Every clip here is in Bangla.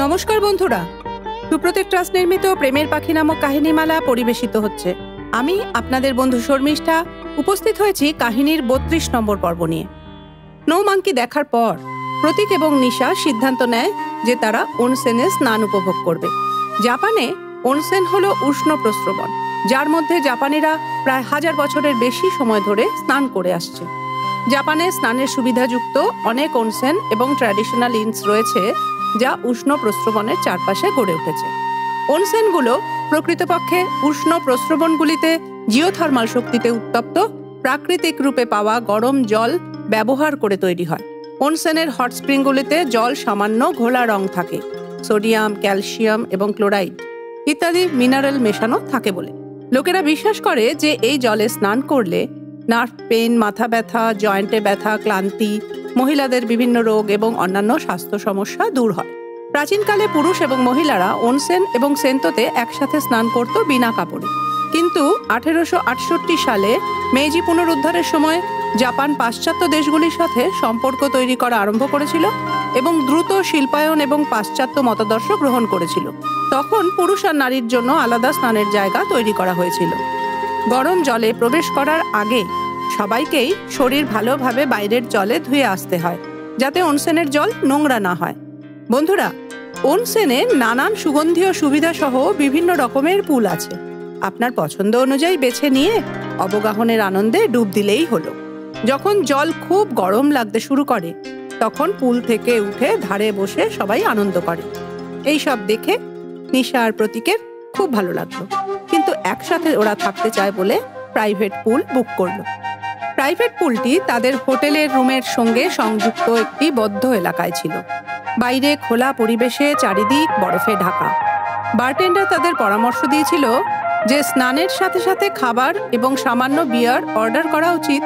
নমস্কার বন্ধুরা, সুপ্রতীক ট্রাস্ট নির্মিত প্রেমের পাখি নামক কাহিনীমালা পরিবেশিত হচ্ছে। আমি আপনাদের বন্ধু শর্মিষ্ঠা উপস্থিত হয়েছি কাহিনীর ৩২ নম্বর পর্ব নিয়ে। স্নো মাঙ্কি দেখার পর প্রতীক এবং নিশা সিদ্ধান্ত নেয় যে তারা ওনসেনে স্নান উপভোগ করবে। জাপানে ওনসেন হলো উষ্ণ প্রস্রবণ, যার মধ্যে জাপানিরা প্রায় 1000 বছরের বেশি সময় ধরে স্নান করে আসছে। জাপানে স্নানের সুবিধাযুক্ত অনেক ওনসেন এবং ট্র্যাডিশনাল ইনস রয়েছে, যা উষ্ণ প্রস্রবণের চারপাশে গড়ে উঠেছে। ওনসেনগুলো প্রকৃতপক্ষে উষ্ণ প্রস্রবণগুলিতে জিওথার্মাল শক্তিতে উত্তপ্ত প্রাকৃতিক রূপে পাওয়া গরম জল ব্যবহার করে তৈরি হয়। ওনসেনের হট স্প্রিংগুলিতে জল সামান্য ঘোলা রং থাকে, সোডিয়াম, ক্যালসিয়াম এবং ক্লোরাইড ইত্যাদি মিনারেল মেশানো থাকে বলে লোকেরা বিশ্বাস করে যে এই জলে স্নান করলে নার্ভ পেন, মাথা ব্যথা, জয়েন্টে ব্যথা, ক্লান্তি, মহিলাদের বিভিন্ন রোগ এবং অন্যান্য স্বাস্থ্য সমস্যা দূর হয়। প্রাচীনকালে পুরুষ এবং মহিলারা ওনসেন এবং সেন্তোতে একসাথে স্নান করত বিনা কাপড়ে, কিন্তু 1868 সালে মেইজি পুনরুদ্ধারের সময় জাপান পাশ্চাত্য দেশগুলির সাথে সম্পর্ক তৈরি করা আরম্ভ করেছিল এবং দ্রুত শিল্পায়ন এবং পাশ্চাত্য মতাদর্শ গ্রহণ করেছিল। তখন পুরুষ আর নারীর জন্য আলাদা স্নানের জায়গা তৈরি করা হয়েছিল। গরম জলে প্রবেশ করার আগে সবাইকেই শরীর ভালোভাবে বাইরের জলে ধুয়ে আসতে হয়, যাতে ওনসেনের জল নোংরা না হয়। বন্ধুরা, ওনসেনে নানান সুগন্ধীয় সুবিধা সহ বিভিন্ন রকমের পুল আছে। আপনার পছন্দ অনুযায়ী বেছে নিয়ে অবগাহনের আনন্দে ডুব দিলেই হলো। যখন জল খুব গরম লাগতে শুরু করে, তখন পুল থেকে উঠে ধারে বসে সবাই আনন্দ করে। এই সব দেখে নিশা আর প্রতীকের খুব ভালো লাগলো, কিন্তু একসাথে ওরা থাকতে চায় বলে প্রাইভেট পুল বুক করলো। প্রাইভেট পুলটি তাদের হোটেলের রুমের সঙ্গে সংযুক্ত একটি বদ্ধ এলাকায় ছিল। বাইরে খোলা পরিবেশে চারিদিক বরফে ঢাকা। বারটেন্ডার তাদের পরামর্শ দিয়েছিল যে স্নানের সাথে সাথে খাবার এবং সামান্য বিয়ার অর্ডার করা উচিত,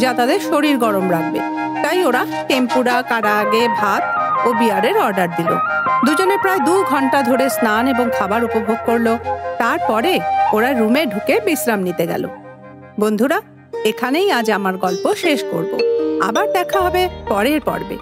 যা তাদের শরীর গরম রাখবে। তাই ওরা টেম্পুরা, কারাগে, ভাত ও বিয়ারের অর্ডার দিল। দুজনে প্রায় 2 ঘন্টা ধরে স্নান এবং খাবার উপভোগ করলো। তারপরে ওরা রুমে ঢুকে বিশ্রাম নিতে গেল। বন্ধুরা, এখানেই আজ আমার গল্প শেষ করব। আবার দেখা হবে পরের পর্বে।